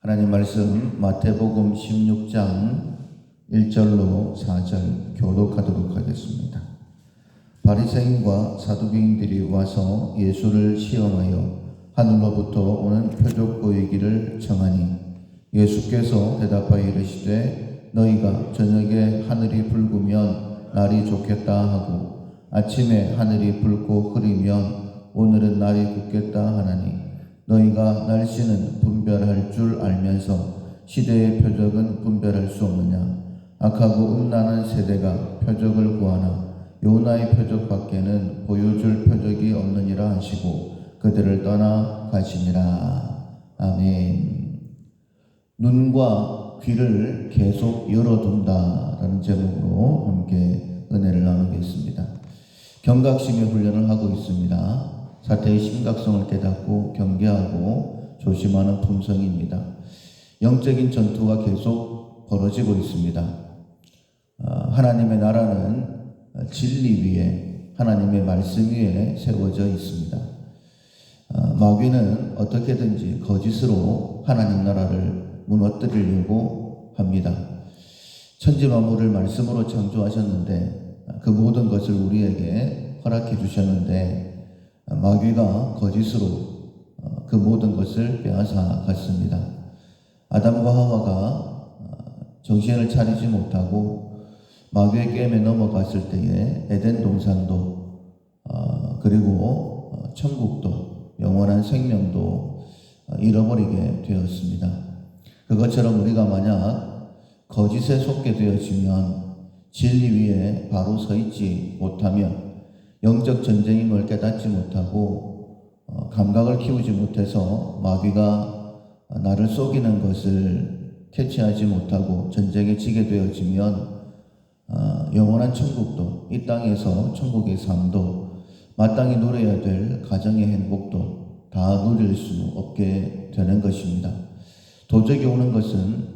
하나님 말씀 마태복음 16장 1절로 4절 교독하도록 하겠습니다. 바리새인과 사두개인들이 와서 예수를 시험하여 하늘로부터 오는 표적 보이기를 청하니 예수께서 대답하여 이르시되 너희가 저녁에 하늘이 붉으면 날이 좋겠다 하고 아침에 하늘이 붉고 흐리면 오늘은 날이 굳겠다 하나니 너희가 날씨는 분별할 줄 알면서 시대의 표적은 분별할 수 없느냐. 악하고 음란한 세대가 표적을 구하나 요나의 표적밖에는 보여줄 표적이 없느니라 하시고 그들을 떠나 가시니라. 아멘. 눈과 귀를 계속 열어둔다 라는 제목으로 함께 은혜를 나누겠습니다. 경각심의 훈련을 하고 있습니다. 사태의 심각성을 깨닫고 경계하고 조심하는 품성입니다. 영적인 전투가 계속 벌어지고 있습니다. 하나님의 나라는 진리 위에 하나님의 말씀 위에 세워져 있습니다. 마귀는 어떻게든지 거짓으로 하나님 나라를 무너뜨리려고 합니다. 천지만물을 말씀으로 창조하셨는데 그 모든 것을 우리에게 허락해 주셨는데 마귀가 거짓으로 그 모든 것을 빼앗아 갔습니다. 아담과 하와가 정신을 차리지 못하고 마귀의 게임에 넘어갔을 때에 에덴 동산도 그리고 천국도 영원한 생명도 잃어버리게 되었습니다. 그것처럼 우리가 만약 거짓에 속게 되어지면 진리 위에 바로 서 있지 못하면 영적 전쟁임을 깨닫지 못하고 감각을 키우지 못해서 마귀가 나를 속이는 것을 캐치하지 못하고 전쟁에 지게 되어지면 영원한 천국도 이 땅에서 천국의 삶도 마땅히 누려야 될 가정의 행복도 다 누릴 수 없게 되는 것입니다. 도적이 오는 것은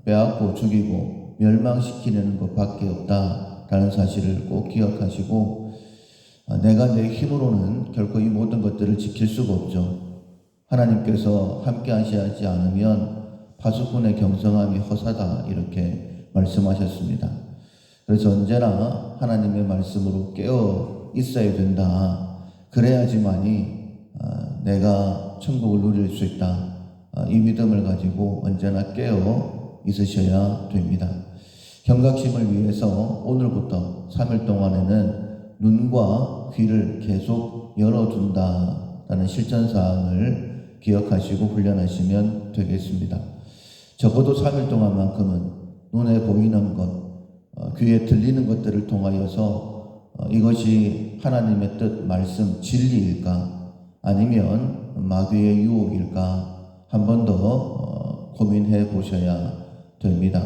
빼앗고 죽이고 멸망시키는 것밖에 없다라는 사실을 꼭 기억하시고 내가 내 힘으로는 결코 이 모든 것들을 지킬 수가 없죠. 하나님께서 함께 하시지 않으면 파수꾼의 경성함이 허사다 이렇게 말씀하셨습니다. 그래서 언제나 하나님의 말씀으로 깨어 있어야 된다. 그래야지만이 내가 천국을 누릴 수 있다. 이 믿음을 가지고 언제나 깨어 있으셔야 됩니다. 경각심을 위해서 오늘부터 3일 동안에는 눈과 귀를 계속 열어둔다라는 실전사항을 기억하시고 훈련하시면 되겠습니다. 적어도 3일 동안만큼은 눈에 보이는 것, 귀에 들리는 것들을 통하여서 이것이 하나님의 뜻, 말씀, 진리일까 아니면 마귀의 유혹일까 한 번 더 고민해 보셔야 됩니다.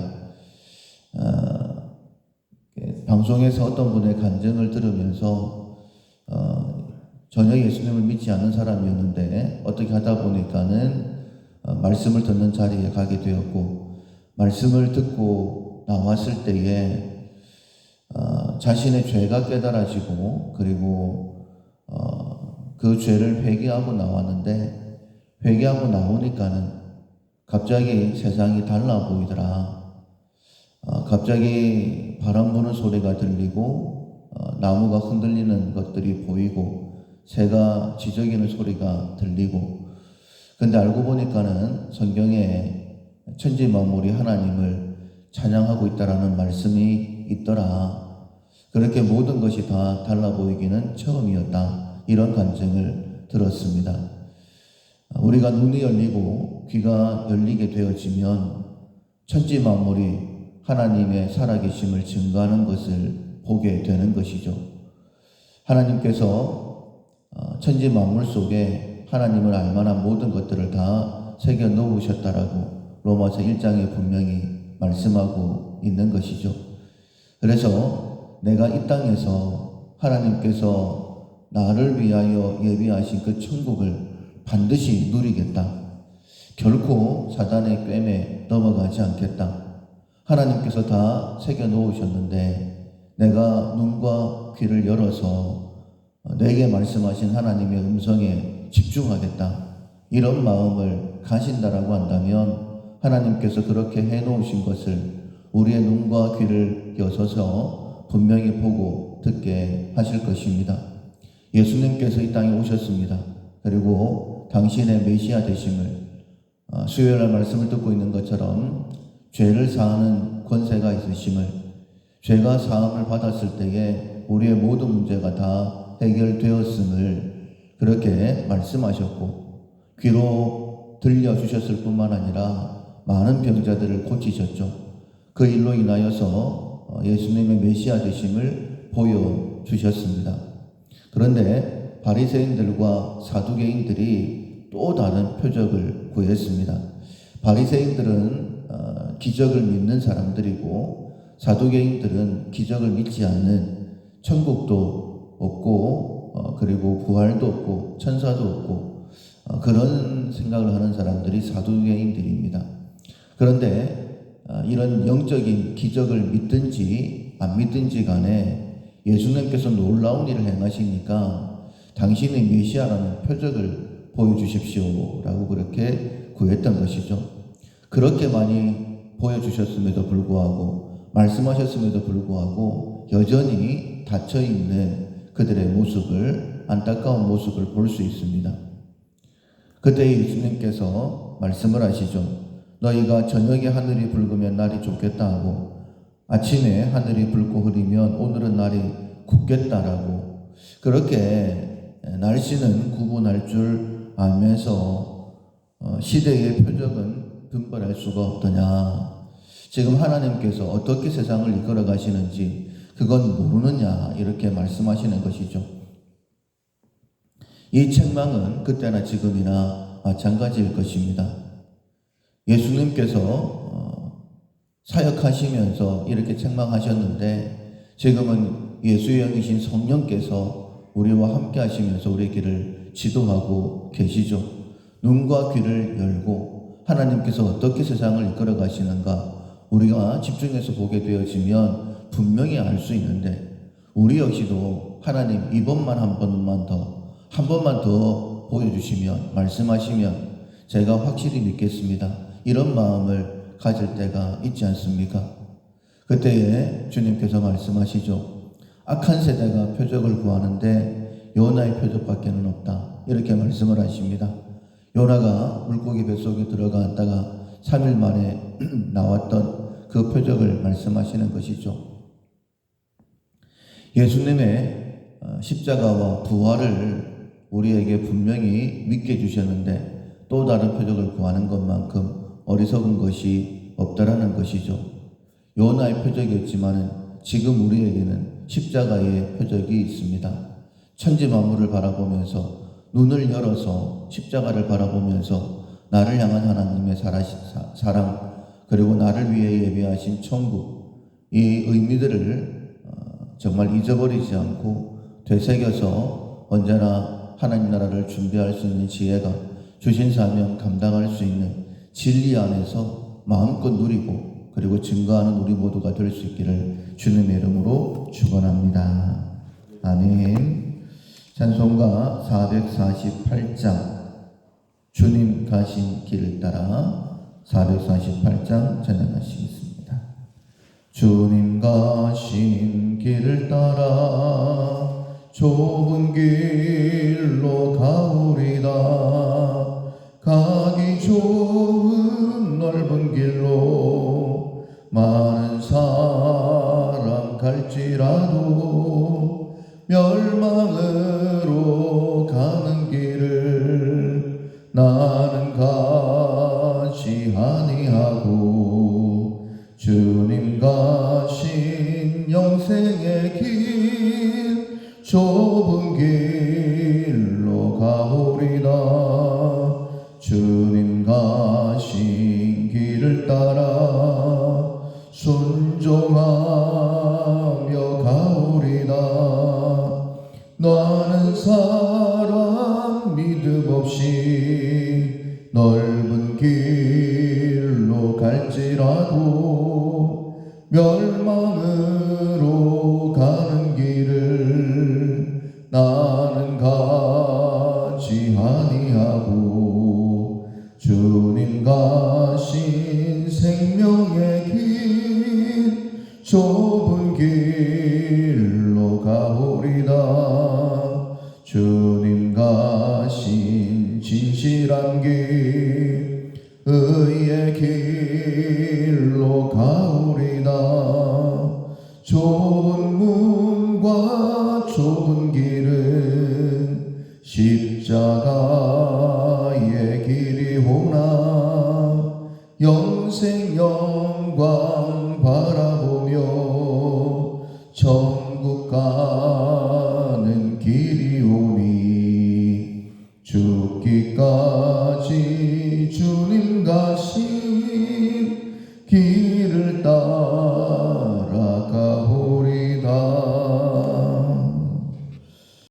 방송에서 어떤 분의 간증을 들으면서 전혀 예수님을 믿지 않는 사람이었는데 어떻게 하다 보니까는 말씀을 듣는 자리에 가게 되었고 말씀을 듣고 나왔을 때에 자신의 죄가 깨달아지고 그리고 그 죄를 회개하고 나왔는데 회개하고 나오니까는 갑자기 세상이 달라 보이더라. 갑자기 바람 부는 소리가 들리고 나무가 흔들리는 것들이 보이고 새가 지저귀는 소리가 들리고 근데 알고 보니까는 성경에 천지 만물이 하나님을 찬양하고 있다라는 말씀이 있더라. 그렇게 모든 것이 다 달라 보이기는 처음이었다. 이런 간증을 들었습니다. 우리가 눈이 열리고 귀가 열리게 되어지면 천지 만물이 하나님의 살아계심을 증거하는 것을 보게 되는 것이죠. 하나님께서 천지 만물 속에 하나님을 알만한 모든 것들을 다 새겨 놓으셨다라고 로마서 1장에 분명히 말씀하고 있는 것이죠. 그래서 내가 이 땅에서 하나님께서 나를 위하여 예비하신 그 천국을 반드시 누리겠다. 결코 사단의 꿰매 넘어가지 않겠다. 하나님께서 다 새겨 놓으셨는데 내가 눈과 귀를 열어서 내게 말씀하신 하나님의 음성에 집중하겠다. 이런 마음을 가신다라고 한다면 하나님께서 그렇게 해놓으신 것을 우리의 눈과 귀를 여서서 분명히 보고 듣게 하실 것입니다. 예수님께서 이 땅에 오셨습니다. 그리고 당신의 메시아 되심을 수요일날 말씀을 듣고 있는 것처럼 죄를 사하는 권세가 있으심을, 죄가 사함을 받았을 때에 우리의 모든 문제가 다 해결되었음을 그렇게 말씀하셨고, 귀로 들려주셨을 뿐만 아니라 많은 병자들을 고치셨죠. 그 일로 인하여서 예수님의 메시아 되심을 보여주셨습니다. 그런데 바리새인들과 사두개인들이 또 다른 표적을 구했습니다. 바리새인들은 기적을 믿는 사람들이고, 사두개인들은 기적을 믿지 않는, 천국도 없고 그리고 부활도 없고 천사도 없고 그런 생각을 하는 사람들이 사두개인들입니다. 그런데 이런 영적인 기적을 믿든지 안 믿든지 간에 예수님께서 놀라운 일을 행하시니까 당신의 메시아라는 표적을 보여주십시오 라고 그렇게 구했던 것이죠. 그렇게 많이 보여주셨음에도 불구하고, 말씀하셨음에도 불구하고 여전히 닫혀있는 그들의 모습을, 안타까운 모습을 볼 수 있습니다. 그때 예수님께서 말씀을 하시죠. 너희가 저녁에 하늘이 붉으면 날이 좋겠다 하고 아침에 하늘이 붉고 흐리면 오늘은 날이 굳겠다라고, 그렇게 날씨는 구분할 줄 알면서 시대의 표적은 분별할 수가 없더냐, 지금 하나님께서 어떻게 세상을 이끌어 가시는지 그건 모르느냐, 이렇게 말씀하시는 것이죠. 이 책망은 그때나 지금이나 마찬가지일 것입니다. 예수님께서 사역하시면서 이렇게 책망하셨는데 지금은 예수의 영이신 성령께서 우리와 함께 하시면서 우리의 길을 지도하고 계시죠. 눈과 귀를 열고 하나님께서 어떻게 세상을 이끌어 가시는가 우리가 집중해서 보게 되어지면 분명히 알 수 있는데, 우리 역시도 하나님 이번만 한 번만 더 보여주시면, 말씀하시면 제가 확실히 믿겠습니다, 이런 마음을 가질 때가 있지 않습니까? 그때에 주님께서 말씀하시죠. 악한 세대가 표적을 구하는데 요나의 표적밖에는 없다, 이렇게 말씀을 하십니다. 요나가 물고기 뱃속에 들어갔다가 3일 만에 나왔던 그 표적을 말씀하시는 것이죠. 예수님의 십자가와 부활을 우리에게 분명히 믿게 해주셨는데 또 다른 표적을 구하는 것만큼 어리석은 것이 없다라는 것이죠. 요나의 표적이었지만 지금 우리에게는 십자가의 표적이 있습니다. 천지 만물을 바라보면서, 눈을 열어서 십자가를 바라보면서 나를 향한 하나님의 사랑, 그리고 나를 위해 예비하신 천국, 이 의미들을 정말 잊어버리지 않고 되새겨서 언제나 하나님 나라를 준비할 수 있는 지혜가, 주신 사명 감당할 수 있는 진리 안에서 마음껏 누리고 그리고 증거하는 우리 모두가 될 수 있기를 주님의 이름으로 축원합니다. 아멘. 찬송가 448장 주님 가신 길을 따라 448장 찬양하시겠습니다. 주님 가신 길을 따라 좁은 길로 가오리다. 가기 좋은 넓은 길로 많은 사람 갈지라도 멸망으로 가는 길을 나는 가지 아니하고 주님 가신 영생의 길 좁은 길로 가오리다. 주님 가신 길을 따라 순종하며 가오리다. 너는 사람 믿음 없이 넓은 길로 갈지라도 멸망으로 가는 길을 나는 가지 아니하고 주 가신 생명의 길 좁은 길로 가오리다. 주님 가신 진실한 길 의의 길로 가오리다. 좁은 문과 좁은 길은 십자가의 길이오나 영생 영광 바라보며 천국 가는 길이오니 죽기까지